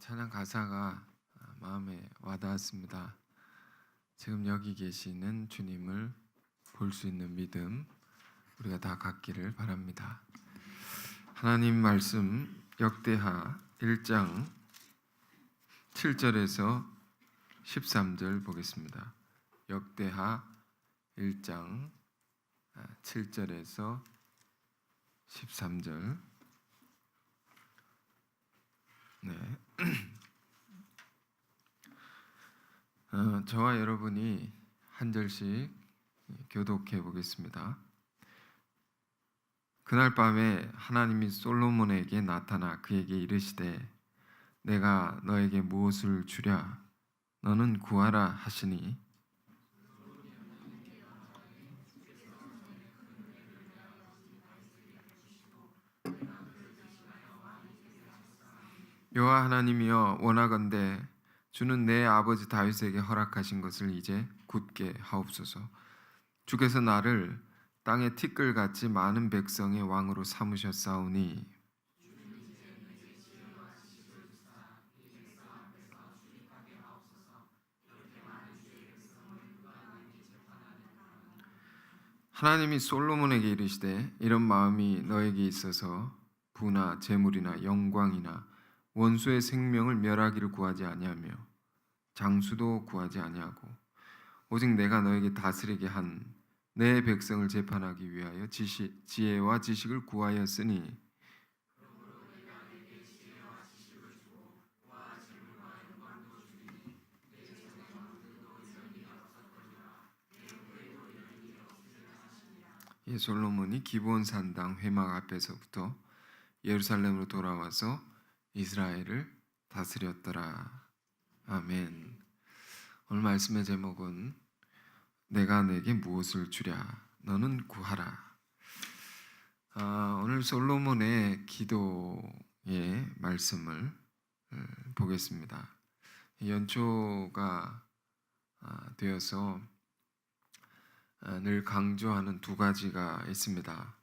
찬양 가사가 마음에 와닿았습니다. 지금 여기 계시는 주님을 볼 수 있는 믿음 우리가 다 갖기를 바랍니다. 하나님 말씀 역대하 1장 7절에서 13절 보겠습니다. 역대하 1장 7절에서 13절. 네. 저와 여러분이 한 절씩 교독해 보겠습니다. 그날 밤에 하나님이 솔로몬에게 나타나 그에게 이르시되 내가 너에게 무엇을 주랴 너는 구하라 하시니 여호와 하나님이여 원하건대 주는 내 아버지 다윗에게 허락하신 것을 이제 굳게 하옵소서. 주께서 나를 땅의 티끌같이 많은 백성의 왕으로 삼으셨사오니 하나님이 솔로몬에게 이르시되 이런 마음이 너에게 있어서 부나 재물이나 영광이나 원수의 생명을 멸하기를 구하지 아니하며 장수도 구하지 아니하고 오직 내가 너에게 다스리게 한 내 백성을 재판하기 위하여 지혜와 지식을 구하였으니 솔로몬이 기브온 산당 회막 앞에서부터 예루살렘으로 돌아와서 이스라엘을 다스렸더라. 아멘. 오늘 말씀의 제목은 내가 내게 무엇을 주랴 너는 구하라. 오늘 솔로몬의 기도의 말씀을 보겠습니다. 연초가 되어서 늘 강조하는 두 가지가 있습니다.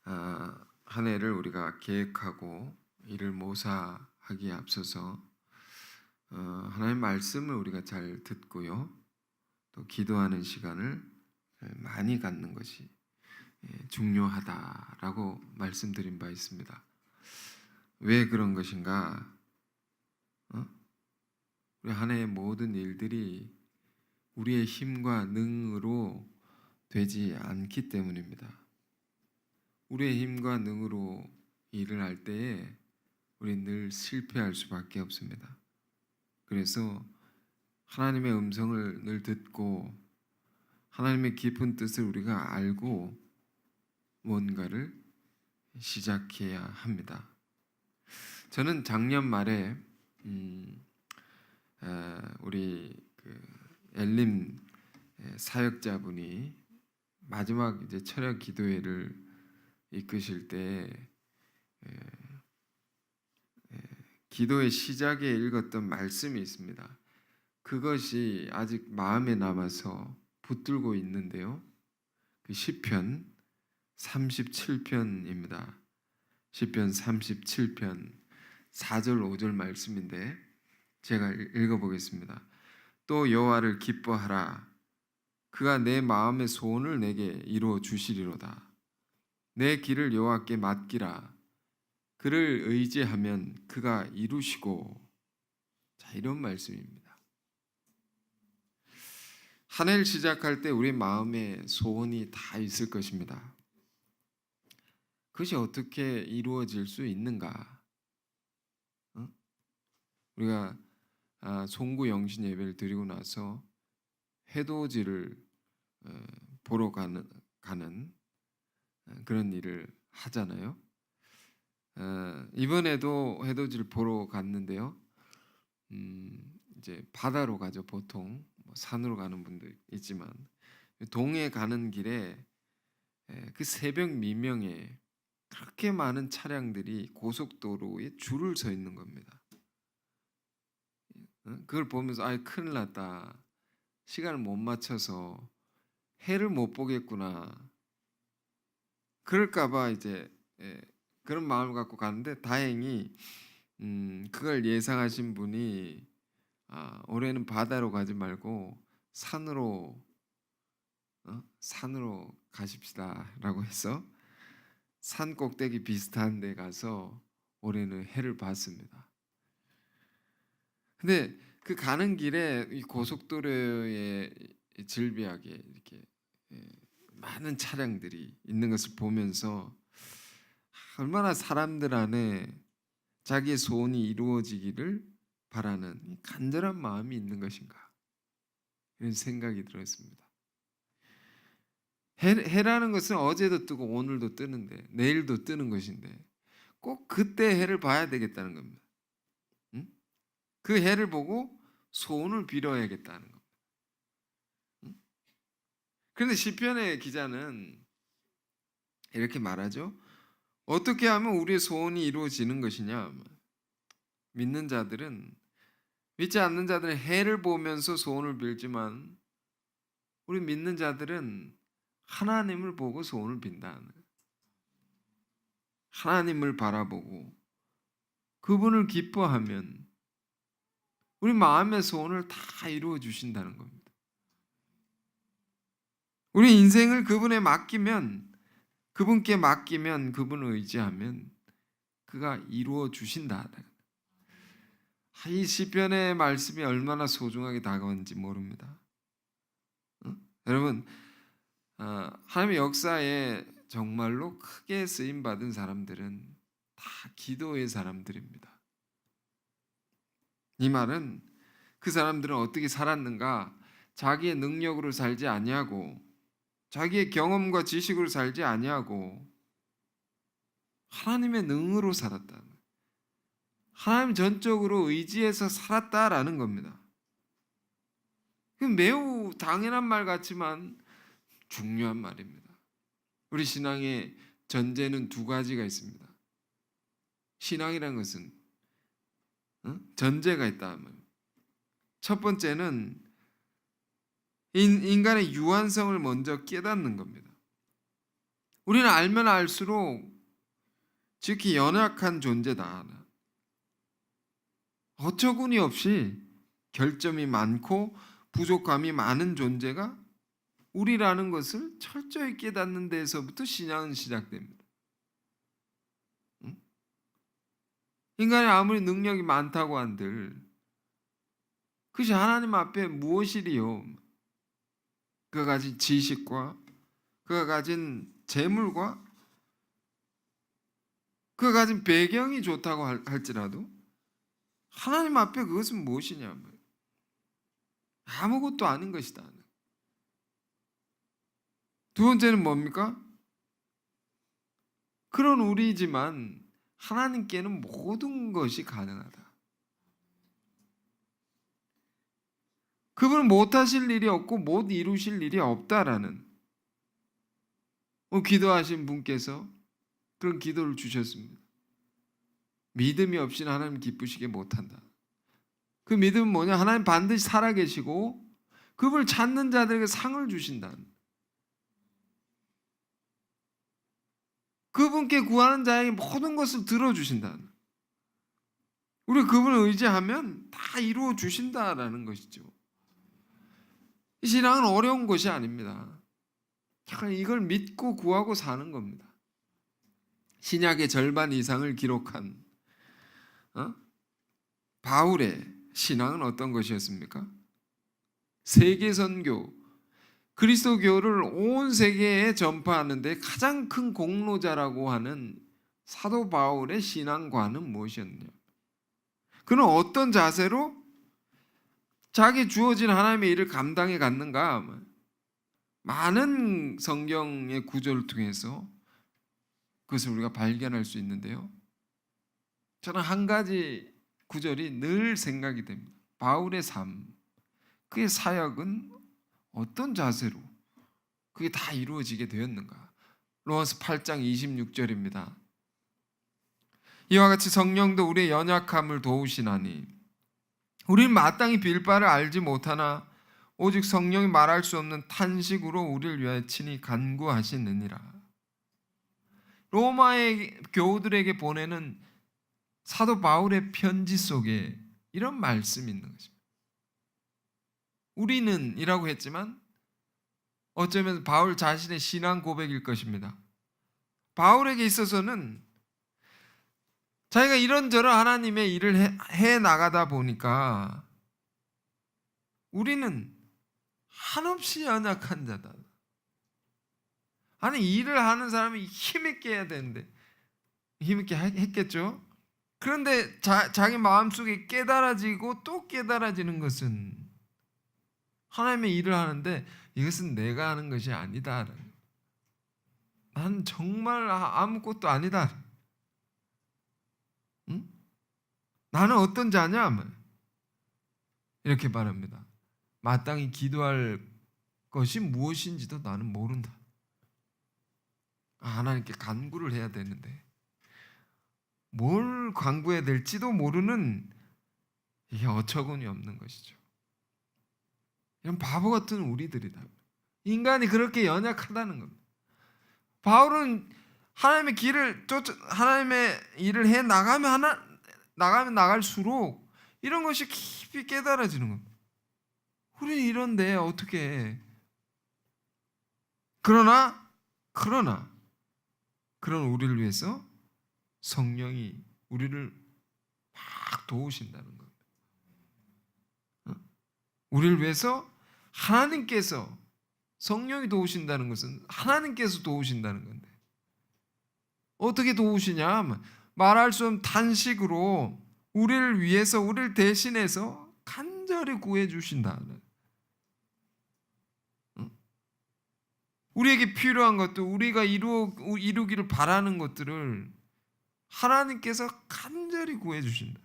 한 해를 우리가 계획하고 이를 모사하기에 앞서서 하나님의 말씀을 우리가 잘 듣고요. 또 기도하는 시간을 많이 갖는 것이 중요하다라고 말씀드린 바 있습니다. 왜 그런 것인가? 우리 한 해의 모든 일들이 우리의 힘과 능으로 되지 않기 때문입니다. 우리의 힘과 능으로 일을 할 때에 우리는 늘 실패할 수밖에 없습니다. 그래서 하나님의 음성을 늘 듣고 하나님의 깊은 뜻을 우리가 알고 뭔가를 시작해야 합니다. 저는 작년 말에 우리 엘림 사역자분이 마지막 이제 철야 기도회를 이끄실 때 기도의 시작에 읽었던 말씀이 있습니다. 그것이 아직 마음에 남아서 붙들고 있는데요. 그 시편 37편입니다. 시편 37편 4절 5절 말씀인데 제가 읽어보겠습니다. 또 여호와를 기뻐하라. 그가 내 마음의 소원을 내게 이루어 주시리로다. 내 길을 여호와께 맡기라. 그를 의지하면 그가 이루시고. 자, 이런 말씀입니다. 한 해를 시작할 때 우리 마음에 소원이 다 있을 것입니다. 그것이 어떻게 이루어질 수 있는가? 우리가 송구 영신 예배를 드리고 나서 해돋이를 보러 가는 그런 일을 하잖아요. 이번에도 해돋이를 보러 갔는데요. 이제 바다로 가죠. 보통 산으로 가는 분도 있지만 동해 가는 길에 그 새벽 미명에 그렇게 많은 차량들이 고속도로에 줄을 서 있는 겁니다. 그걸 보면서 큰일 났다. 시간을 못 맞춰서 해를 못 보겠구나. 그럴까봐 이제 그런 마음을 갖고 가는데 다행히 그걸 예상하신 분이 올해는 바다로 가지 말고 산으로 가십시다라고 해서 산 꼭대기 비슷한 데 가서 올해는 해를 봤습니다. 근데 그 가는 길에 이 고속도로에 질비하게 이렇게 예, 많은 차량들이 있는 것을 보면서 얼마나 사람들 안에 자기의 소원이 이루어지기를 바라는 이 간절한 마음이 있는 것인가, 이런 생각이 들었습니다. 해라는 것은 어제도 뜨고 오늘도 뜨는데 내일도 뜨는 것인데 꼭 그때 해를 봐야 되겠다는 겁니다. 응? 그 해를 보고 소원을 빌어야겠다는 겁니다. 응? 그런데 시편의 기자는 이렇게 말하죠. 어떻게 하면 우리의 소원이 이루어지는 것이냐? 믿는 자들은, 믿지 않는 자들은 해를 보면서 소원을 빌지만 우리 믿는 자들은 하나님을 보고 소원을 빈다. 하나님을 바라보고 그분을 기뻐하면 우리 마음의 소원을 다 이루어 주신다는 겁니다. 우리 인생을 그분께 맡기면, 그분을 의지하면 그가 이루어 주신다. 이 시편의 말씀이 얼마나 소중하게 다가온지 모릅니다. 여러분, 하나님의 역사에 정말로 크게 쓰임 받은 사람들은 다 기도의 사람들입니다. 이 말은 그 사람들은 어떻게 살았는가? 자기의 능력으로 살지 아니하고 자기의 경험과 지식으로 살지 아니하고 하나님의 능으로 살았다. 하나님 전적으로 의지해서 살았다라는 겁니다. 매우 당연한 말 같지만 중요한 말입니다. 우리 신앙의 전제는 두 가지가 있습니다. 신앙이라는 것은 전제가 있다. 첫 번째는 인간의 유한성을 먼저 깨닫는 겁니다. 우리는 알면 알수록 지극히 연약한 존재다. 어처구니 없이 결점이 많고 부족함이 많은 존재가 우리라는 것을 철저히 깨닫는 데에서부터 신앙은 시작됩니다. 인간이 아무리 능력이 많다고 한들 그것이 하나님 앞에 무엇이리요? 그가 가진 지식과 그가 가진 재물과 그가 가진 배경이 좋다고 할지라도 하나님 앞에 그것은 무엇이냐? 아무것도 아닌 것이다. 두 번째는 뭡니까? 그런 우리지만 하나님께는 모든 것이 가능하다. 그분은 못하실 일이 없고 못 이루실 일이 없다라는, 기도하신 분께서 그런 기도를 주셨습니다. 믿음이 없이는 하나님 기쁘시게 못한다. 그 믿음은 뭐냐? 하나님 반드시 살아계시고 그분을 찾는 자들에게 상을 주신다. 그분께 구하는 자에게 모든 것을 들어주신다. 우리 그분을 의지하면 다 이루어 주신다라는 것이죠. 이 신앙은 어려운 것이 아닙니다. 이걸 믿고 구하고 사는 겁니다. 신약의 절반 이상을 기록한 바울의 신앙은 어떤 것이었습니까? 세계 선교, 그리스도교를 온 세계에 전파하는 데 가장 큰 공로자라고 하는 사도 바울의 신앙관은 무엇이었냐? 그는 어떤 자세로 자기 주어진 하나님의 일을 감당해 갔는가? 많은 성경의 구절을 통해서 그것을 우리가 발견할 수 있는데요. 저는 한 가지 구절이 늘 생각이 됩니다. 바울의 삶, 그의 사역은 어떤 자세로 그게 다 이루어지게 되었는가? 로마서 8장 26절입니다. 이와 같이 성령도 우리의 연약함을 도우시나니 우리는 마땅히 빌 바를 알지 못하나 오직 성령이 말할 수 없는 탄식으로 우리를 위하여 친히 간구하시느니라. 로마의 교우들에게 보내는 사도 바울의 편지 속에 이런 말씀이 있는 것입니다. 우리는이라고 했지만 어쩌면 바울 자신의 신앙 고백일 것입니다. 바울에게 있어서는 자기가 이런저런 하나님의 일을 해 나가다 보니까 우리는 한없이 연약한 자다. 아니, 일을 하는 사람이 힘있게 해야 되는데 힘있게 했겠죠. 그런데 자기 마음속에 깨달아지고 또 깨달아지는 것은 하나님의 일을 하는데 이것은 내가 하는 것이 아니다. 나는 정말 아무것도 아니다. 응? 나는 어떤 자냐? 이렇게 말합니다. 마땅히 기도할 것이 무엇인지도 나는 모른다. 하나님께 간구를 해야 되는데 뭘 간구해야 될지도 모르는, 이게 어처구니 없는 것이죠. 이런 바보 같은 우리들이다. 인간이 그렇게 연약하다는 겁니다. 바울은 하나님의 일을 해 나가면 나갈수록 이런 것이 깊이 깨달아지는 겁니다. 우리는 이런데 어떻게 해? 그러나 그런 우리를 위해서 성령이 우리를 막 도우신다는 겁니다. 우리를 위해서 하나님께서, 성령이 도우신다는 것은 하나님께서 도우신다는 건데 어떻게 도우시냐? 말할 수 없는 탄식으로 우리를 위해서, 우리를 대신해서 간절히 구해 주신다. 우리에게 필요한 것들, 우리가 이루기를 바라는 것들을 하나님께서 간절히 구해 주신다.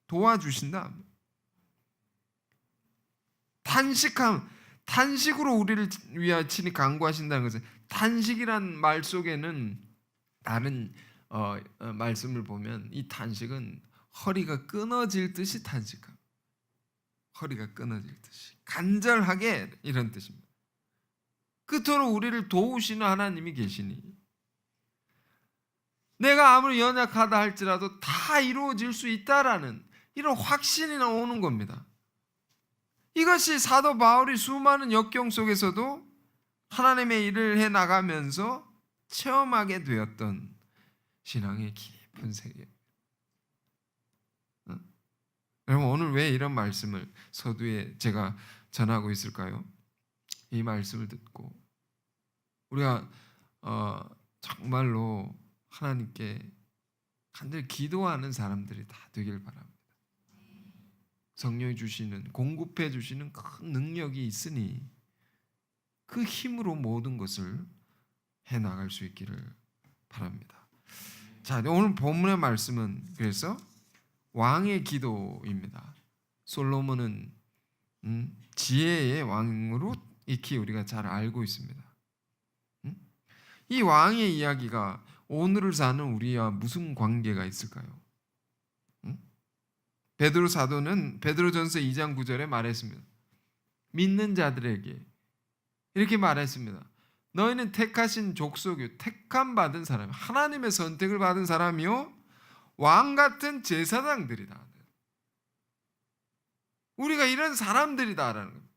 도와주신다. 탄식으로 우리를 위하여 친히 간구하신다는 것은, 탄식이란 말 속에는 다른 말씀을 보면 이 탄식은 허리가 끊어질 듯이 탄식함. 허리가 끊어질 듯이 간절하게, 이런 뜻입니다. 그토록 우리를 도우시는 하나님이 계시니 내가 아무리 연약하다 할지라도 다 이루어질 수 있다라는 이런 확신이 오는 겁니다. 이것이 사도 바울이 수많은 역경 속에서도 하나님의 일을 해 나가면서 체험하게 되었던 신앙의 깊은 세계. 여러분, 오늘 왜 이런 말씀을 서두에 제가 전하고 있을까요? 이 말씀을 듣고 우리가 정말로 하나님께 간절히 기도하는 사람들이 다 되길 바랍니다. 성령이 주시는, 공급해 주시는 큰 능력이 있으니 그 힘으로 모든 것을 해나갈 수 있기를 바랍니다. 자, 오늘 본문의 말씀은 그래서 왕의 기도입니다. 솔로몬은 지혜의 왕으로 익히 우리가 잘 알고 있습니다. 이 왕의 이야기가 오늘을 사는 우리와 무슨 관계가 있을까요? 베드로 사도는 베드로전서 2장 9절에 말했습니다. 믿는 자들에게 이렇게 말했습니다. 너희는 택하신 족속이요, 택함 받은 사람, 하나님의 선택을 받은 사람이요, 왕 같은 제사장들이다. 우리가 이런 사람들이다라는 겁니다.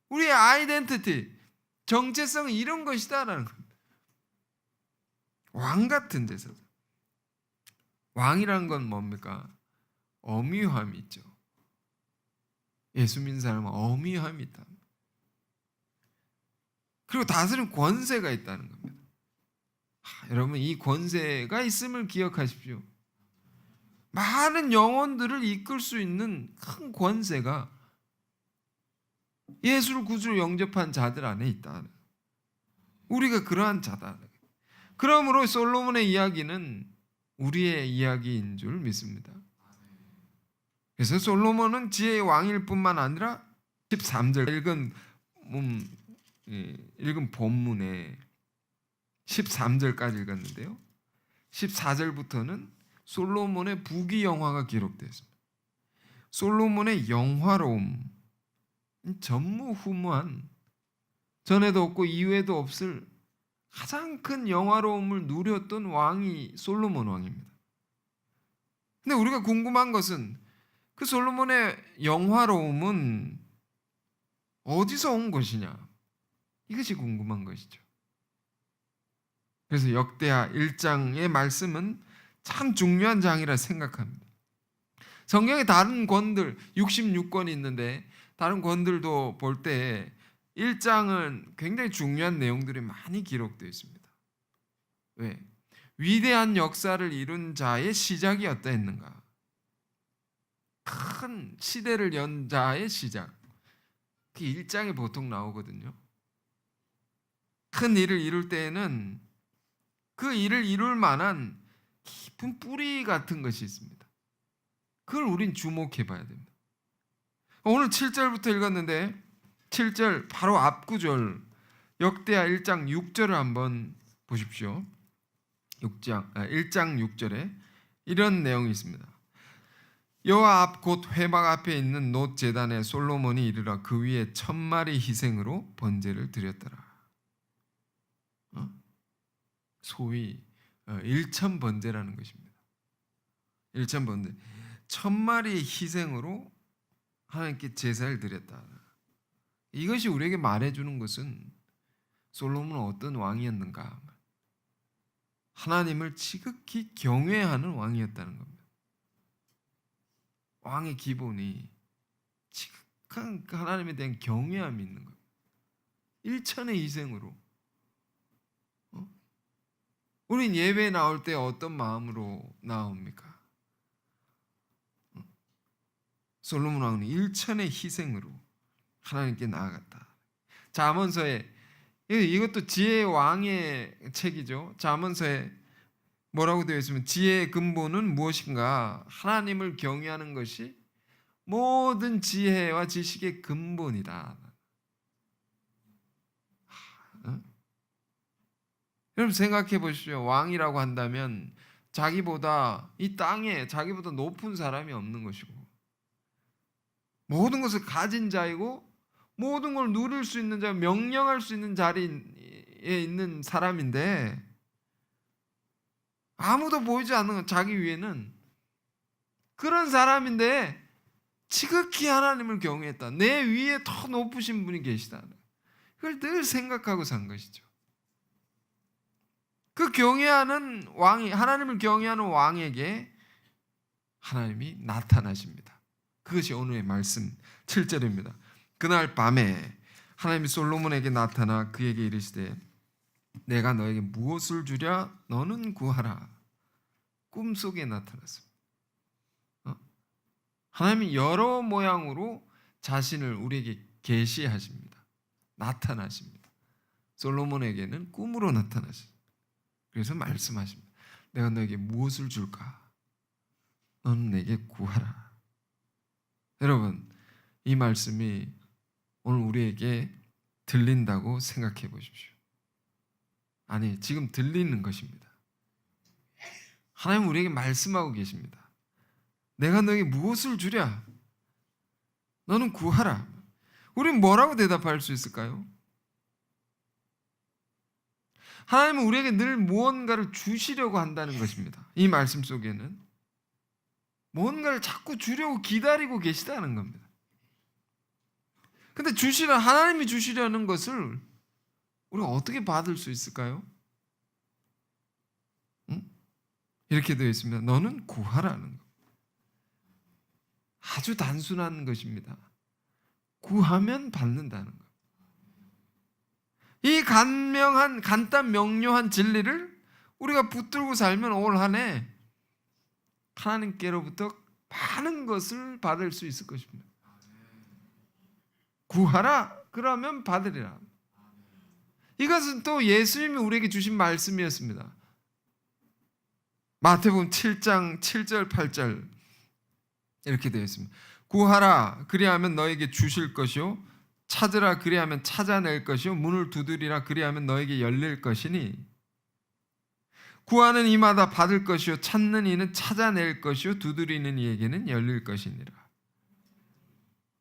우리의 아이덴티티, 정체성은 이런 것이다라는 겁니다. 왕 같은 제사장. 왕이라는 건 뭡니까? 어미함이 있죠. 예수 믿는 사람은 어미함이 있다. 그리고 다스리는 권세가 있다는 겁니다. 여러분, 이 권세가 있음을 기억하십시오. 많은 영혼들을 이끌 수 있는 큰 권세가 예수를 구주로 영접한 자들 안에 있다. 우리가 그러한 자다. 그러므로 솔로몬의 이야기는 우리의 이야기인 줄 믿습니다. 그래서 솔로몬은 지혜의 왕일 뿐만 아니라 13절 읽은 본문에 13절까지 읽었는데요. 14절부터는 솔로몬의 부귀영화가 기록되어 있습니다. 솔로몬의 영화로움, 전무후무한, 전에도 없고 이후에도 없을 가장 큰 영화로움을 누렸던 왕이 솔로몬 왕입니다. 근데 우리가 궁금한 것은 그 솔로몬의 영화로움은 어디서 온 것이냐? 이것이 궁금한 것이죠. 그래서 역대하 1장의 말씀은 참 중요한 장이라 생각합니다. 성경에 다른 권들 66권이 있는데 다른 권들도 볼 때 1장은 굉장히 중요한 내용들이 많이 기록되어 있습니다. 왜? 위대한 역사를 이룬 자의 시작이 어떠했는가? 큰 시대를 연 자의 시작. 그 1장에 보통 나오거든요. 큰 일을 이룰 때에는 그 일을 이룰 만한 깊은 뿌리 같은 것이 있습니다. 그걸 우린 주목해 봐야 됩니다. 오늘 7절부터 읽었는데 7절 바로 앞구절 역대하 1장 6절을 한번 보십시오. 1장 6절에 이런 내용이 있습니다. 여호와 앞 곧 회막 앞에 있는 놋 제단에 솔로몬이 이르러 그 위에 1000마리 희생으로 번제를 드렸더라. 소위 1천 번제라는 것입니다. 1천 번제. 1000마리의 희생으로 하나님께 제사를 드렸다. 이것이 우리에게 말해주는 것은 솔로몬은 어떤 왕이었는가? 하나님을 지극히 경외하는 왕이었다는 겁니다. 왕의 기본이 지극한 하나님에 대한 경외함이 있는 겁니다. 1천의 희생으로. 우린 예배 나올 때 어떤 마음으로 나옵니까? 솔로몬 왕은 1천의 희생으로 하나님께 나아갔다. 잠언서에 이것도 지혜의 왕의 책이죠. 잠언서에 뭐라고 되어 있으면 지혜의 근본은 무엇인가? 하나님을 경외하는 것이 모든 지혜와 지식의 근본이다. 여러분 생각해 보십시오. 왕이라고 한다면 자기보다 이 땅에 자기보다 높은 사람이 없는 것이고 모든 것을 가진 자이고 모든 걸 누릴 수 있는 자, 명령할 수 있는 자리에 있는 사람인데 아무도 보이지 않는 건 자기 위에는 그런 사람인데 지극히 하나님을 경외했다. 내 위에 더 높으신 분이 계시다. 그걸 늘 생각하고 산 것이죠. 그 경외하는 왕이 하나님을 경외하는 왕에게 하나님이 나타나십니다. 그것이 오늘의 말씀 7절입니다. 그날 밤에 하나님이 솔로몬에게 나타나 그에게 이르시되 내가 너에게 무엇을 주랴 너는 구하라. 꿈속에 나타났습니다. 하나님이 여러 모양으로 자신을 우리에게 계시하십니다. 나타나십니다. 솔로몬에게는 꿈으로 나타나십니다. 그래서 말씀하십니다. 내가 너에게 무엇을 줄까? 너는 내게 구하라. 여러분, 이 말씀이 오늘 우리에게 들린다고 생각해 보십시오. 아니, 지금 들리는 것입니다. 하나님 우리에게 말씀하고 계십니다. 내가 너에게 무엇을 주랴? 너는 구하라. 우리는 뭐라고 대답할 수 있을까요? 하나님은 우리에게 늘 무언가를 주시려고 한다는 것입니다. 이 말씀 속에는 무언가를 자꾸 주려고 기다리고 계시다는 겁니다. 근데 하나님이 주시려는 것을 우리가 어떻게 받을 수 있을까요? 이렇게 되어 있습니다. 너는 구하라는 것. 아주 단순한 것입니다. 구하면 받는다는 것. 이 간단 명료한 진리를 우리가 붙들고 살면 올 한 해 하나님께로부터 많은 것을 받을 수 있을 것입니다. 구하라 그러면 받으리라. 이것은 또 예수님이 우리에게 주신 말씀이었습니다. 마태복음 7장 7절 8절 이렇게 되어 있습니다. 구하라 그리하면 너에게 주실 것이요 찾으라 그리하면 찾아낼 것이요 문을 두드리라 그리하면 너에게 열릴 것이니 구하는 이마다 받을 것이요 찾는 이는 찾아낼 것이요 두드리는 이에게는 열릴 것이니라.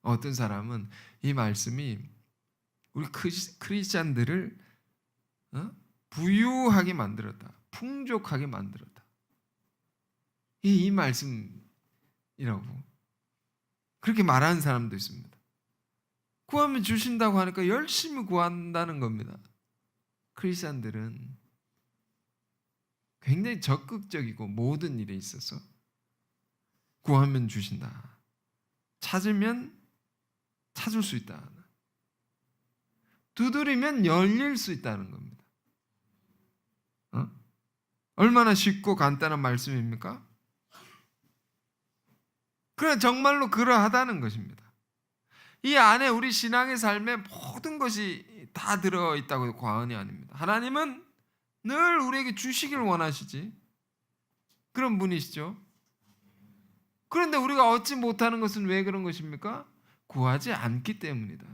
어떤 사람은 이 말씀이 우리 크리스찬들을 부유하게 만들었다. 풍족하게 만들었다. 이 말씀이라고 그렇게 말하는 사람도 있습니다. 구하면 주신다고 하니까 열심히 구한다는 겁니다. 크리스천들은 굉장히 적극적이고 모든 일에 있어서 구하면 주신다. 찾으면 찾을 수 있다. 두드리면 열릴 수 있다는 겁니다. 얼마나 쉽고 간단한 말씀입니까? 그래 정말로 그러하다는 것입니다. 이 안에 우리 신앙의 삶에 모든 것이 다 들어있다고 해도 과언이 아닙니다. 하나님은 늘 우리에게 주시길 원하시지. 그런 분이시죠. 그런데 우리가 얻지 못하는 것은 왜 그런 것입니까? 구하지 않기 때문이다.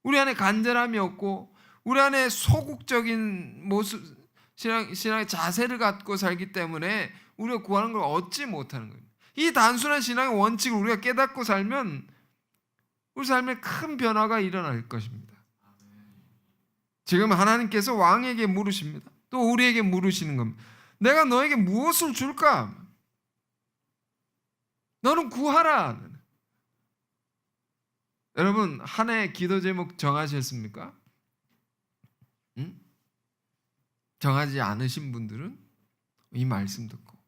우리 안에 간절함이 없고 우리 안에 소극적인 모습, 신앙의 자세를 갖고 살기 때문에 우리가 구하는 걸 얻지 못하는 거예요. 이 단순한 신앙의 원칙을 우리가 깨닫고 살면 우리 삶에 큰 변화가 일어날 것입니다. 지금 하나님께서 왕에게 물으십니다. 또 우리에게 물으시는 겁니다. 내가 너에게 무엇을 줄까? 너는 구하라. 여러분 한 해 기도 제목 정하셨습니까? 응? 정하지 않으신 분들은 이 말씀 듣고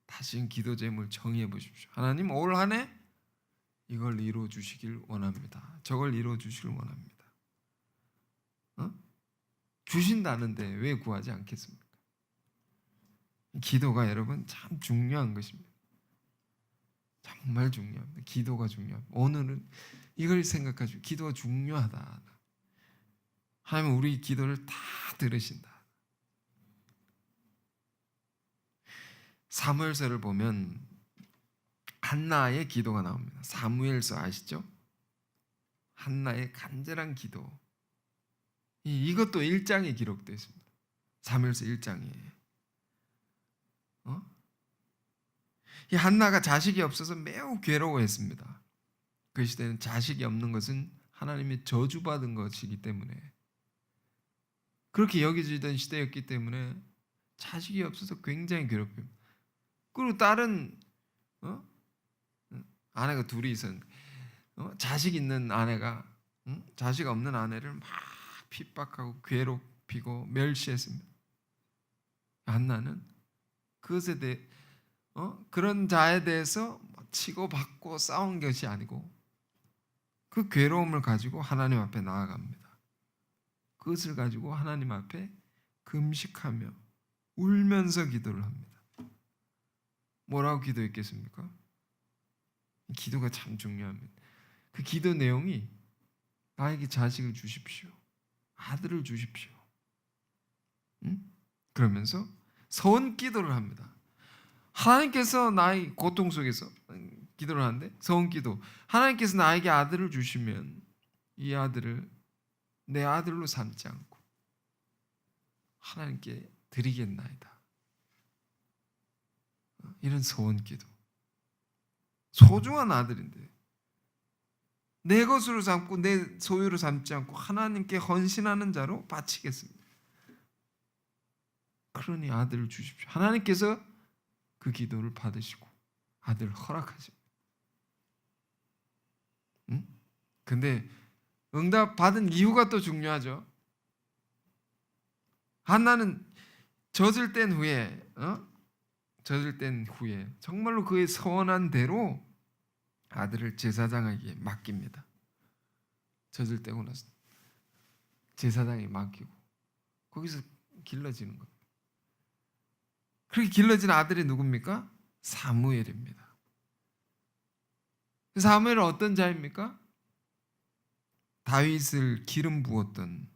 다시 기도 제목을 정해 보십시오. 하나님 올 한 해 이걸 이루어 주시길 원합니다. 저걸 이루어 주시길 원합니다. 주신다는데 왜 구하지 않겠습니까? 기도가 여러분 참 중요한 것입니다. 정말 중요합니다. 기도가 중요합니다. 오늘은 이걸 생각하시고 기도가 중요하다. 하나님은 우리 기도를 다 들으신다. 사무엘서를 보면 한나의 기도가 나옵니다. 사무엘서 아시죠? 한나의 간절한 기도. 이것도 1장에 기록되어 있습니다. 사무엘서 1장에. 이 한나가 자식이 없어서 매우 괴로워했습니다. 그 시대는 자식이 없는 것은 하나님의 저주받은 것이기 때문에 그렇게 여겨지던 시대였기 때문에 자식이 없어서 굉장히 괴롭힙니다. 그리고 다른 아내가 둘이 있었는데 자식 있는 아내가 자식 없는 아내를 막 핍박하고 괴롭히고 멸시했습니다. 한나는 그것에 대해 그런 자에 대해서 치고받고 싸운 것이 아니고 그 괴로움을 가지고 하나님 앞에 나아갑니다. 그것을 가지고 하나님 앞에 금식하며 울면서 기도를 합니다. 뭐라고 기도했겠습니까? 기도가 참 중요합니다. 그 기도 내용이 나에게 자식을 주십시오. 아들을 주십시오. 그러면서 서원 기도를 합니다. 하나님께서 나의 고통 속에서 기도를 하는데 서원 기도. 하나님께서 나에게 아들을 주시면 이 아들을 내 아들로 삼지 않고 하나님께 드리겠나이다. 이런 서원 기도. 소중한 아들인데 내 것으로 삼고 내 소유로 삼지 않고 하나님께 헌신하는 자로 바치겠습니다. 그러니 아들을 주십시오. 하나님께서 그 기도를 받으시고 아들을 허락하십니다. 근데 응답 받은 이유가 또 중요하죠. 한나는 젖을 뗀 후에 정말로 그의 서원한 대로 아들을 제사장에게 맡깁니다. 젖을 떼고 나서 제사장에게 맡기고 거기서 길러지는 겁니다. 그렇게 길러진 아들이 누굽니까? 사무엘입니다. 사무엘은 어떤 자입니까? 다윗을 기름 부었던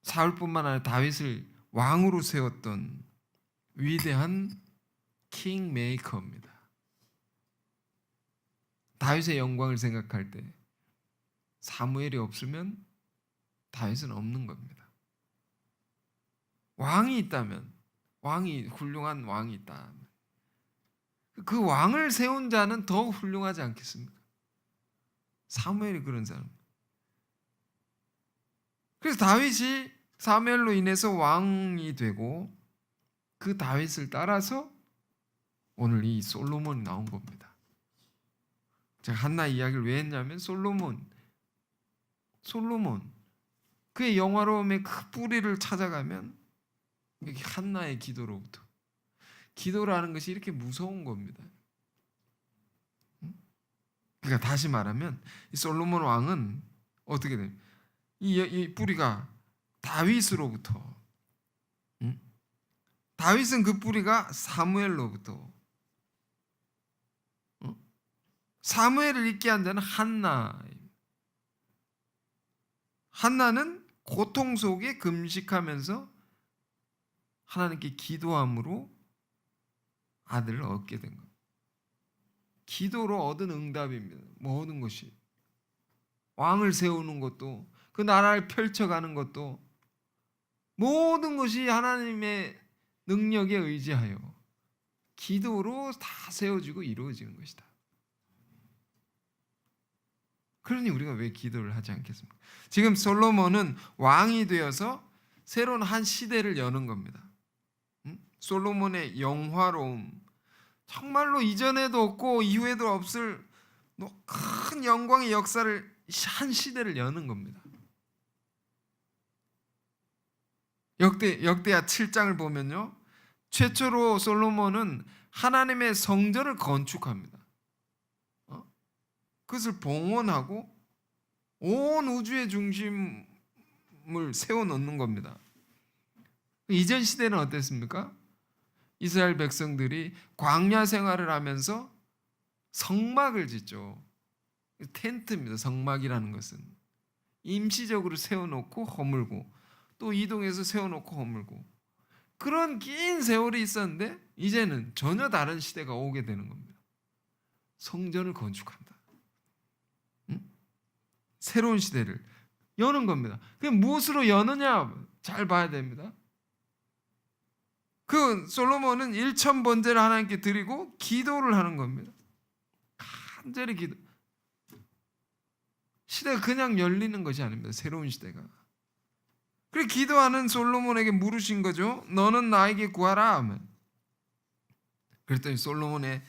사울뿐만 아니라 다윗을 왕으로 세웠던 위대한 킹 메이커입니다. 다윗의 영광을 생각할 때 사무엘이 없으면 다윗은 없는 겁니다. 왕이 있다면 훌륭한 왕이 있다면 그 왕을 세운 자는 더 훌륭하지 않겠습니까? 사무엘이 그런 사람. 그래서 다윗이 사무엘로 인해서 왕이 되고 그 다윗을 따라서 오늘 이 솔로몬이 나온 겁니다. 제가 한나 이야기를 왜 했냐면 솔로몬 그의 영화로움의 그 뿌리를 찾아가면 이게 한나의 기도로부터, 기도라는 것이 이렇게 무서운 겁니다. 그러니까 다시 말하면 이 솔로몬 왕은 어떻게 돼요? 이 뿌리가 다윗으로부터, 다윗은 그 뿌리가 사무엘로부터, 사무엘을 잊게 한 자는 한나는 고통 속에 금식하면서 하나님께 기도함으로 아들을 얻게 된 겁니다. 기도로 얻은 응답입니다. 모든 것이, 왕을 세우는 것도, 그 나라를 펼쳐가는 것도, 모든 것이 하나님의 능력에 의지하여 기도로 다 세워지고 이루어지는 것이다. 그러니 우리가 왜 기도를 하지 않겠습니까? 지금 솔로몬은 왕이 되어서 새로운 한 시대를 여는 겁니다. 솔로몬의 영화로움, 정말로 이전에도 없고 이후에도 없을 큰 영광의 역사를, 한 시대를 여는 겁니다. 역대하 7장을 보면요, 최초로 솔로몬은 하나님의 성전을 건축합니다. 그것을 봉헌하고 온 우주의 중심을 세워놓는 겁니다. 이전 시대는 어땠습니까? 이스라엘 백성들이 광야 생활을 하면서 성막을 짓죠. 텐트입니다. 성막이라는 것은 임시적으로 세워놓고 허물고, 또 이동해서 세워놓고 허물고, 그런 긴 세월이 있었는데 이제는 전혀 다른 시대가 오게 되는 겁니다. 성전을 건축한다. 새로운 시대를 여는 겁니다. 그게 무엇으로 여느냐 잘 봐야 됩니다. 그 솔로몬은 1000번제를 하나님께 드리고 기도를 하는 겁니다. 간절히 기도. 시대가 그냥 열리는 것이 아닙니다. 새로운 시대가. 그래 기도하는 솔로몬에게 물으신 거죠. 너는 나에게 구하라 하면. 그랬더니 솔로몬의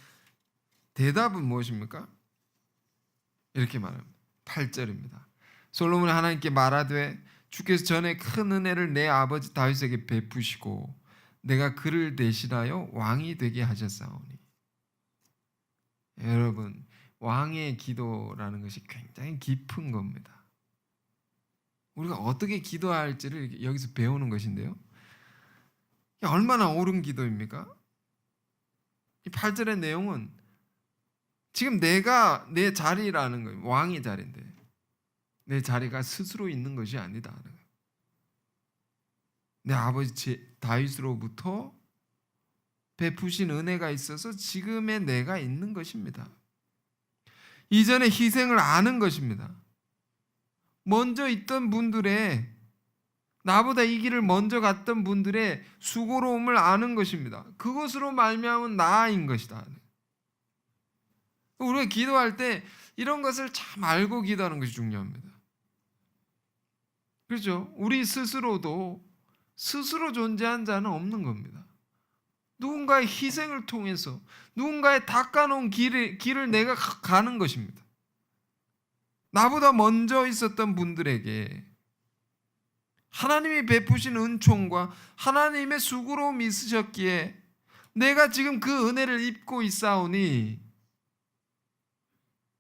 대답은 무엇입니까? 이렇게 말합니다. 8절입니다. 솔로몬이 하나님께 말하되 주께서 전에 큰 은혜를 내 아버지 다윗에게 베푸시고 내가 그를 대신하여 왕이 되게 하셨사오니. 여러분, 왕의 기도라는 것이 굉장히 깊은 겁니다. 우리가 어떻게 기도할지를 여기서 배우는 것인데요, 얼마나 옳은 기도입니까? 이 8절의 내용은 지금 내가 내 자리라는 거예요. 왕의 자리인데 내 자리가 스스로 있는 것이 아니다. 내 아버지 다윗으로부터 베푸신 은혜가 있어서 지금의 내가 있는 것입니다. 이전의 희생을 아는 것입니다. 먼저 있던 분들의, 나보다 이 길을 먼저 갔던 분들의 수고로움을 아는 것입니다. 그것으로 말미암은 나인 것이다. 우리가 기도할 때 이런 것을 참 알고 기도하는 것이 중요합니다. 그렇죠? 우리 스스로도 스스로 존재한 자는 없는 겁니다. 누군가의 희생을 통해서, 누군가의 닦아놓은 길을 내가 가는 것입니다. 나보다 먼저 있었던 분들에게 하나님이 베푸신 은총과 하나님의 수고로움이 있으셨기에 내가 지금 그 은혜를 입고 있사오니,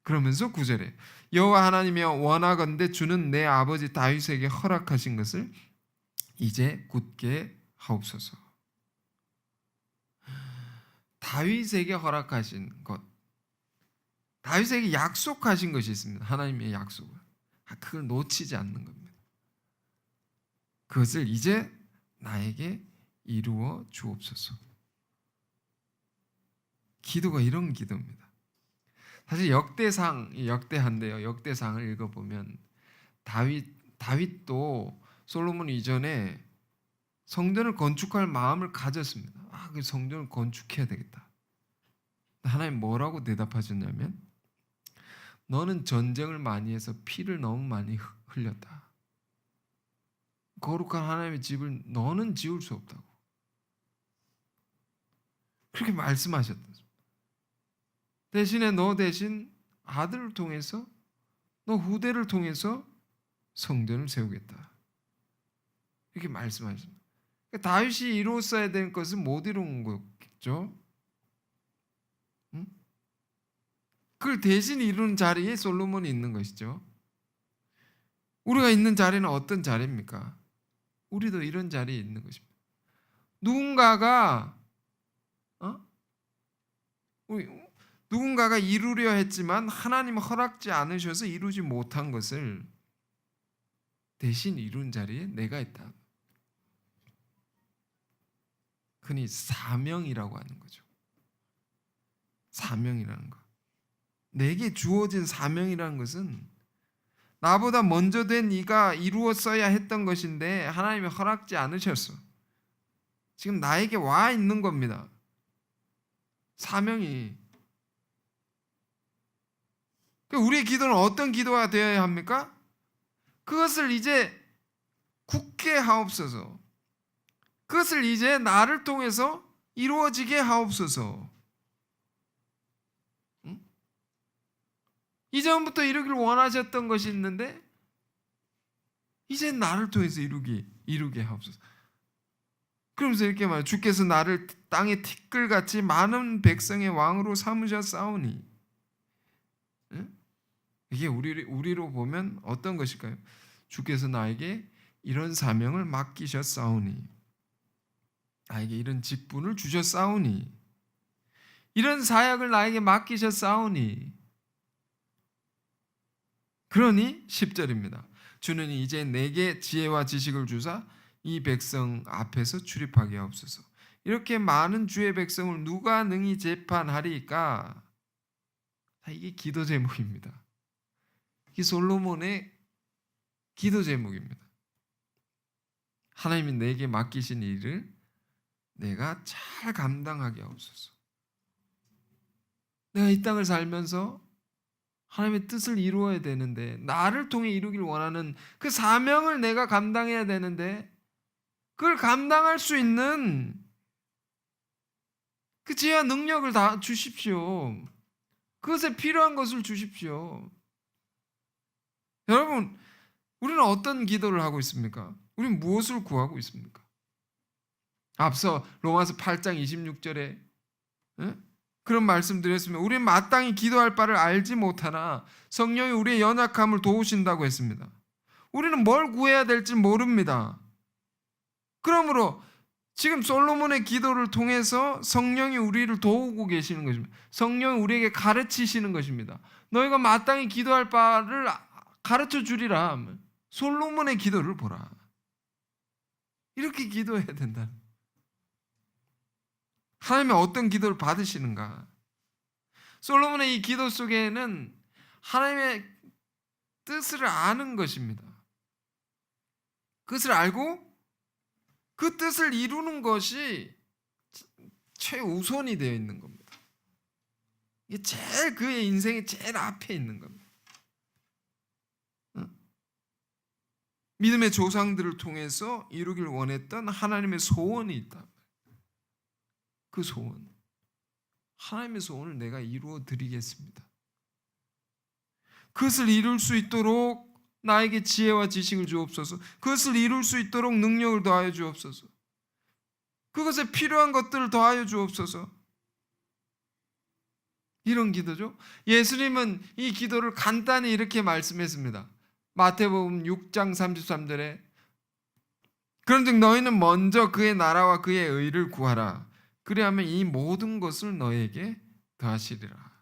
그러면서 9절에 여호와 하나님이여 원하건대 주는 내 아버지 다윗에게 허락하신 것을 이제 굳게 하옵소서. 다윗에게 허락하신 것, 다윗에게 약속하신 것이 있습니다. 하나님의 약속을, 그걸 놓치지 않는 겁니다. 그것을 이제 나에게 이루어 주옵소서. 기도가 이런 기도입니다. 사실 역대한데요. 역대상을 읽어보면 다윗도 솔로몬 이전에 성전을 건축할 마음을 가졌습니다. 그 성전을 건축해야 되겠다. 하나님 뭐라고 대답하셨냐면, 너는 전쟁을 많이 해서 피를 너무 많이 흘렸다. 거룩한 하나님의 집을 너는 지을 수 없다고. 그렇게 말씀하셨다. 대신에 너 대신 아들을 통해서, 너 후대를 통해서 성전을 세우겠다. 이렇게 말씀하셨습니다. 그러니까 다윗이 이루었어야 될 것은 못 이룬 거겠죠. 응? 그걸 대신 이루는 자리에 솔로몬이 있는 것이죠. 우리가 있는 자리는 어떤 자리입니까? 우리도 이런 자리에 있는 것입니다. 누군가가 누군가가 이루려 했지만 하나님 허락지 않으셔서 이루지 못한 것을 대신 이룬 자리에 내가 있다. 흔히 사명이라고 하는 거죠. 사명이라는 것. 내게 주어진 사명이라는 것은 나보다 먼저 된 네가 이루었어야 했던 것인데 하나님이 허락지 않으셨어. 지금 나에게 와 있는 겁니다. 사명이. 우리의 기도는 어떤 기도가 되어야 합니까? 그것을 이제 굳게 하옵소서. 그것을 이제 나를 통해서 이루어지게 하옵소서. 이전부터 이루길 원하셨던 것이 있는데 이제 나를 통해서 이루게 하옵소서. 그러면서 이렇게 말해요. 주께서 나를 땅의 티끌같이 많은 백성의 왕으로 삼으셨사오니. 이게 우리로 보면 어떤 것일까요? 주께서 나에게 이런 사명을 맡기셨사오니, 나에게 이런 직분을 주셨사오니, 이런 사역을 나에게 맡기셨사오니. 그러니 10절입니다. 주는 이제 내게 지혜와 지식을 주사 이 백성 앞에서 출입하게 하옵소서. 이렇게 많은 주의 백성을 누가 능히 재판하리까? 이게 기도 제목입니다. 이 솔로몬의 기도 제목입니다. 하나님이 내게 맡기신 일을 내가 잘 감당하게 하옵소서. 내가 이 땅을 살면서 하나님의 뜻을 이루어야 되는데, 나를 통해 이루길 원하는 그 사명을 내가 감당해야 되는데, 그걸 감당할 수 있는 그 지혜와 능력을 다 주십시오. 그것에 필요한 것을 주십시오. 여러분, 우리는 어떤 기도를 하고 있습니까? 우리는 무엇을 구하고 있습니까? 앞서 로마서 8장 26절에 그런 말씀 드렸으면 우리는 마땅히 기도할 바를 알지 못하나 성령이 우리의 연약함을 도우신다고 했습니다. 우리는 뭘 구해야 될지 모릅니다. 그러므로 지금 솔로몬의 기도를 통해서 성령이 우리를 도우고 계시는 것입니다. 성령이 우리에게 가르치시는 것입니다. 너희가 마땅히 기도할 바를 가르쳐 주리라. 솔로몬의 기도를 보라. 이렇게 기도해야 된다. 하나님의 어떤 기도를 받으시는가? 솔로몬의 이 기도 속에는 하나님의 뜻을 아는 것입니다. 그것을 알고 그 뜻을 이루는 것이 최우선이 되어 있는 겁니다. 이게 제일 그의 인생의 제일 앞에 있는 겁니다. 믿음의 조상들을 통해서 이루길 원했던 하나님의 소원이 있다. 그 소원, 하나님의 소원을 내가 이루어 드리겠습니다. 그것을 이룰 수 있도록 나에게 지혜와 지식을 주옵소서. 그것을 이룰 수 있도록 능력을 더하여 주옵소서. 그것에 필요한 것들을 더하여 주옵소서. 이런 기도죠. 예수님은 이 기도를 간단히 이렇게 말씀했습니다. 마태복음 6장 33절에 그런즉 너희는 먼저 그의 나라와 그의 의를 구하라. 그리하면 이 모든 것을 너에게 더하시리라.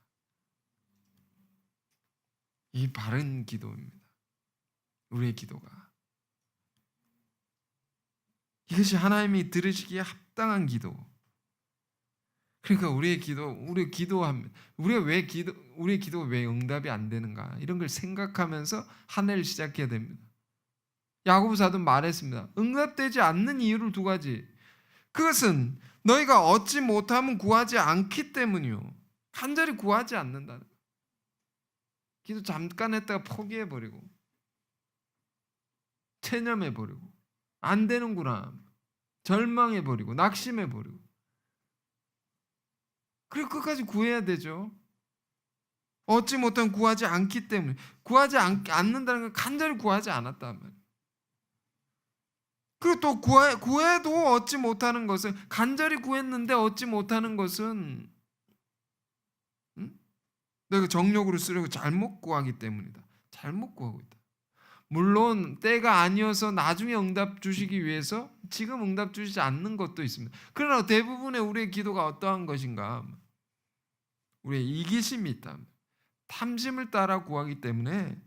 이 바른 기도입니다. 우리의 기도가. 이것이 하나님이 들으시기에 합당한 기도. 그러니까 우리의 기도하면 우리의 기도가 왜 응답이 안 되는가? 이런 걸 생각하면서 한 해를 시작해야 됩니다. 야고보서도 말했습니다. 응답되지 않는 이유를 두 가지. 그것은 너희가 얻지 못하면 구하지 않기 때문이요. 간절히 구하지 않는다는 거예요. 기도 잠깐 했다가 포기해버리고 체념해버리고 안 되는구나 절망해버리고 낙심해버리고 그리고 끝까지 구해야 되죠. 얻지 못하면 구하지 않기 때문에. 구하지 않는다는 건 간절히 구하지 않았단 말이에요. 그리고 또 구해도 얻지 못하는 것은, 간절히 구했는데 얻지 못하는 것은 내가 정욕으로 쓰려고 잘못 구하기 때문이다. 잘못 구하고 있다. 물론 때가 아니어서 나중에 응답 주시기 위해서 지금 응답 주시지 않는 것도 있습니다. 그러나 대부분의 우리의 기도가 어떠한 것인가? 우리의 이기심이 있다. 탐심을 따라 구하기 때문에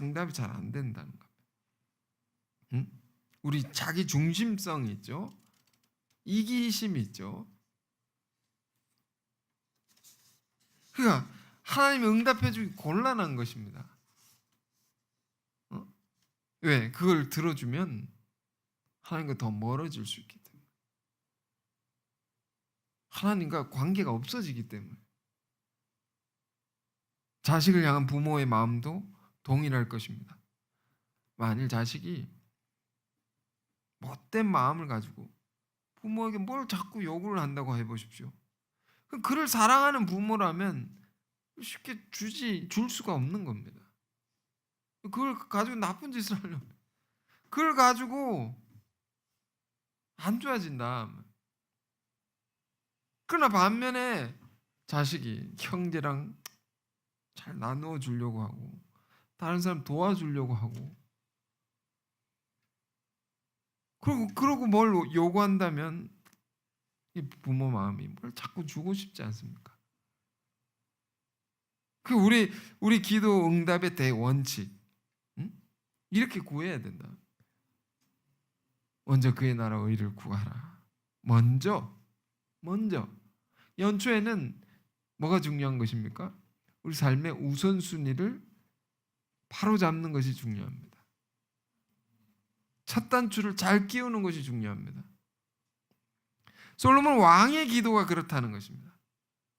응답이 잘 안 된다는 겁니다. 우리 자기 중심성이 있죠. 이기심이 있죠. 그러니까 하나님이 응답해 주기 곤란한 것입니다. 왜? 그걸 들어주면 하나님과 더 멀어질 수 있기 때문에. 하나님과 관계가 없어지기 때문에. 자식을 향한 부모의 마음도 동일할 것입니다. 만일 자식이 못된 마음을 가지고 부모에게 뭘 자꾸 요구를 한다고 해보십시오. 그를 사랑하는 부모라면 쉽게 줄 수가 없는 겁니다. 그걸 가지고 나쁜 짓을 하려면, 그걸 가지고 안 좋아진다. 그러나 반면에 자식이 형제랑 잘 나누어 주려고 하고 다른 사람 도와주려고 하고 그러고 뭘 요구한다면 이 부모 마음이 뭘 자꾸 주고 싶지 않습니까? 그 우리 기도 응답의 대원칙, 이렇게 구해야 된다. 먼저 그의 나라 의를 구하라. 먼저 연초에는 뭐가 중요한 것입니까? 우리 삶의 우선순위를 바로 잡는 것이 중요합니다. 첫 단추를 잘 끼우는 것이 중요합니다. 솔로몬 왕의 기도가 그렇다는 것입니다.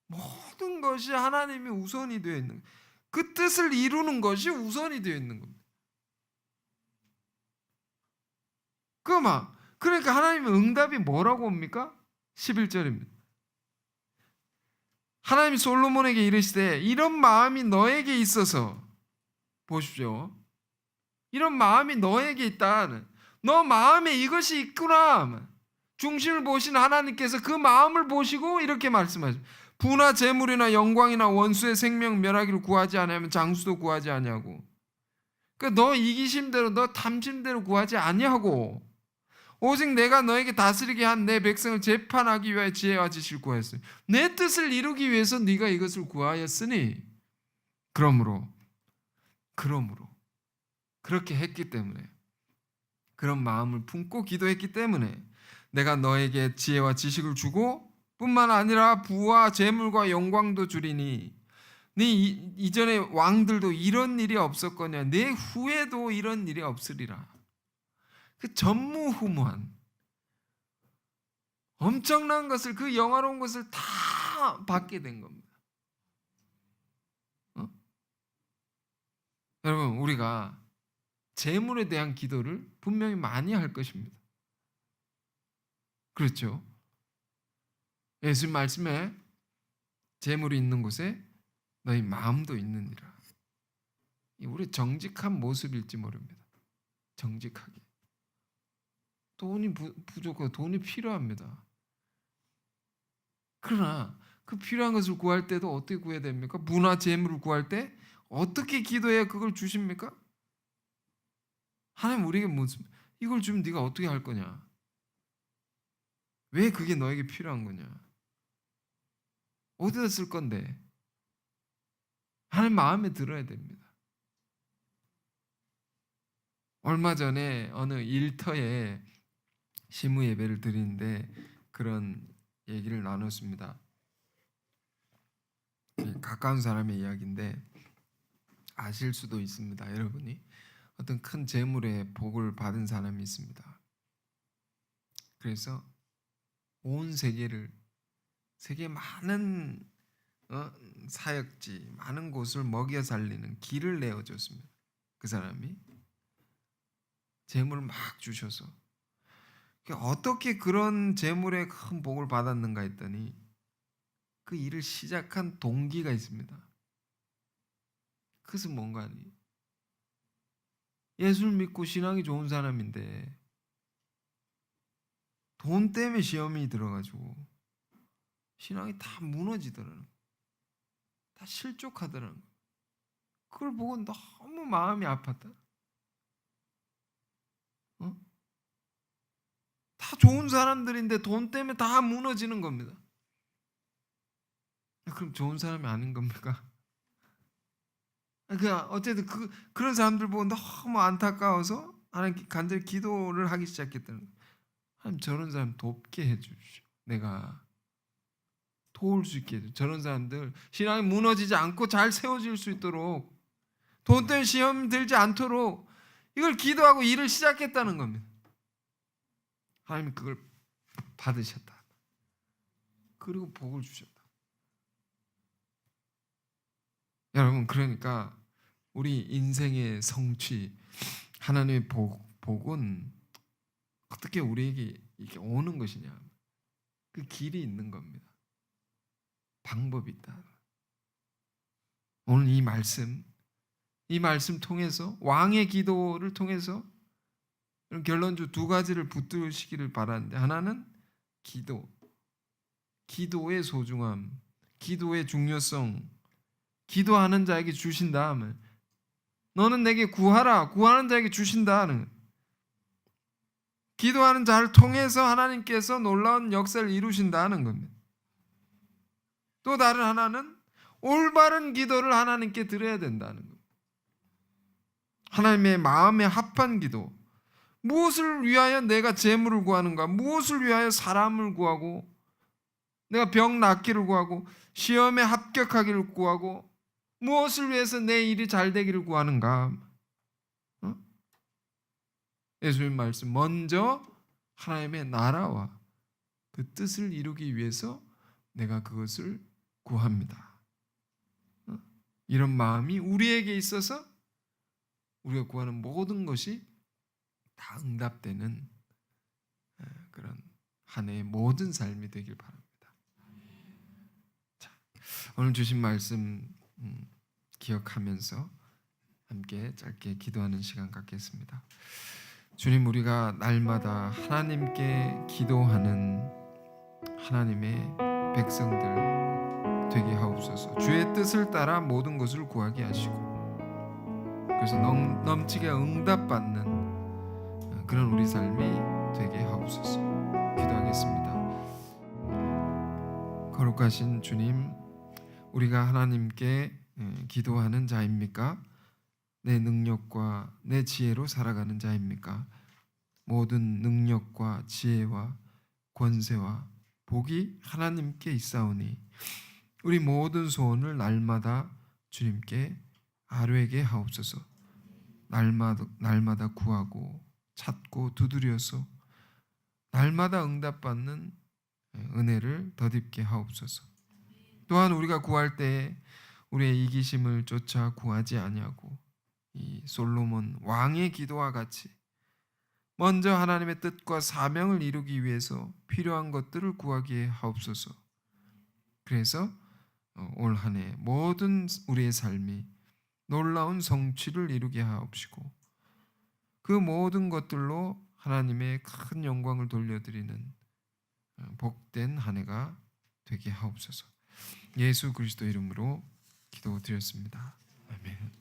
모든 것이 하나님이 우선이 되어 있는, 그 뜻을 이루는 것이 우선이 되어 있는 겁니다. 그러니까 하나님의 응답이 뭐라고 옵니까? 11절입니다. 하나님이 솔로몬에게 이르시되 이런 마음이 너에게 있어서, 보십시오. 이런 마음이 너에게 있다. 너 마음에 이것이 있구나. 중심을 보신 하나님께서 그 마음을 보시고 이렇게 말씀하십니다. 부나 재물이나 영광이나 원수의 생명 멸하기를 구하지 아니하면 장수도 구하지 아니하고. 그러니까 너 이기심대로, 너 탐심대로 구하지 아니하고 오직 내가 너에게 다스리게 한 내 백성을 재판하기 위하여 지혜와 지식을 구하였으니 내 뜻을 이루기 위해서 네가 이것을 구하였으니 그러므로 그렇게 했기 때문에, 그런 마음을 품고 기도했기 때문에 내가 너에게 지혜와 지식을 주고 뿐만 아니라 부와 재물과 영광도 주리니 네 이전에 왕들도 이런 일이 없었거냐 내 후에도 이런 일이 없으리라. 그 전무후무한 엄청난 것을, 그 영화로운 것을 다 받게 된 겁니다. 여러분, 우리가 재물에 대한 기도를 분명히 많이 할 것입니다. 그렇죠? 예수님 말씀에 재물이 있는 곳에 너희 마음도 있느니라. 우리 정직한 모습일지 모릅니다. 정직하게. 돈이 부족하고 돈이 필요합니다. 그러나 그 필요한 것을 구할 때도 어떻게 구해야 됩니까? 문화 재물을 구할 때 어떻게 기도해야 그걸 주십니까? 하나님 우리에게 이걸 주면 네가 어떻게 할 거냐? 왜 그게 너에게 필요한 거냐? 어디다 쓸 건데? 하나님 마음에 들어야 됩니다. 얼마 전에 어느 일터에 시무 예배를 드리는데 그런 얘기를 나눴습니다. 가까운 사람의 이야기인데 아실 수도 있습니다. 여러분이 어떤 큰 재물의 복을 받은 사람이 있습니다. 그래서 온 세계 많은 사역지, 많은 곳을 먹여 살리는 길을 내어줬습니다. 그 사람이 재물을 막 주셔서 어떻게 그런 재물의 큰 복을 받았는가 했더니 그 일을 시작한 동기가 있습니다. 그것은 뭔가 아니? 예수를 믿고 신앙이 좋은 사람인데 돈 때문에 시험이 들어가지고 신앙이 다 무너지더라는 거예요. 다 실족하더라는 거예요. 그걸 보고 너무 마음이 아팠다. 어? 다 좋은 사람들인데 돈 때문에 다 무너지는 겁니다. 그럼 좋은 사람이 아닌 겁니까? 어쨌든 그런 사람들 보고 너무 안타까워서 하나님께 간절히 기도를 하기 시작했다는 거예요. 하나님, 저런 사람 돕게 해주십시오. 내가 도울 수 있게 해주십시오. 저런 사람들 신앙이 무너지지 않고 잘 세워질 수 있도록, 돈 때문에 시험 들지 않도록 이걸 기도하고 일을 시작했다는 겁니다. 하나님이 그걸 받으셨다. 그리고 복을 주셨다. 여러분, 그러니까 우리 인생의 성취, 하나님의 복은 어떻게 우리에게 이렇게 오는 것이냐? 그 길이 있는 겁니다. 방법이 있다. 오늘 이 말씀 통해서, 왕의 기도를 통해서 결론주 두 가지를 붙드시기를 바라는데, 하나는 기도의 소중함, 기도의 중요성, 기도하는 자에게 주신다 하면, 너는 내게 구하라, 구하는 자에게 주신다는, 기도하는 자를 통해서 하나님께서 놀라운 역사를 이루신다는 겁니다. 또 다른 하나는 올바른 기도를 하나님께 드려야 된다는 겁니다. 하나님의 마음에 합한 기도, 무엇을 위하여 내가 재물을 구하는가, 무엇을 위하여 사람을 구하고, 내가 병 낫기를 구하고, 시험에 합격하기를 구하고, 무엇을 위해서 내 일이 잘 되기를 구하는가? 예수님 말씀, 먼저 하나님의 나라와 그 뜻을 이루기 위해서 내가 그것을 구합니다. 이런 마음이 우리에게 있어서 우리가 구하는 모든 것이 다 응답되는 그런 한 해의 모든 삶이 되길 바랍니다. 자, 오늘 주신 말씀 기억하면서 함께 짧게 기도하는 시간 갖겠습니다. 주님, 우리가 날마다 하나님께 기도하는 하나님의 백성들 되게 하옵소서. 주의 뜻을 따라 모든 것을 구하게 하시고, 그래서 넘치게 응답받는 그런 우리 삶이 되게 하옵소서. 기도하겠습니다. 거룩하신 주님, 우리가 하나님께 기도하는 자입니까? 내 능력과 내 지혜로 살아가는 자입니까? 모든 능력과 지혜와 권세와 복이 하나님께 있사오니 우리 모든 소원을 날마다 주님께 아뢰게 하옵소서. 날마다 구하고 찾고 두드려서 날마다 응답받는 은혜를 덧입게 하옵소서. 또한 우리가 구할 때에 우리의 이기심을 쫓아 구하지 아니하고 이 솔로몬 왕의 기도와 같이 먼저 하나님의 뜻과 사명을 이루기 위해서 필요한 것들을 구하게 하옵소서. 그래서 올 한 해 모든 우리의 삶이 놀라운 성취를 이루게 하옵시고, 그 모든 것들로 하나님의 큰 영광을 돌려드리는 복된 한 해가 되게 하옵소서. 예수 그리스도 이름으로 기도드렸습니다. 아멘.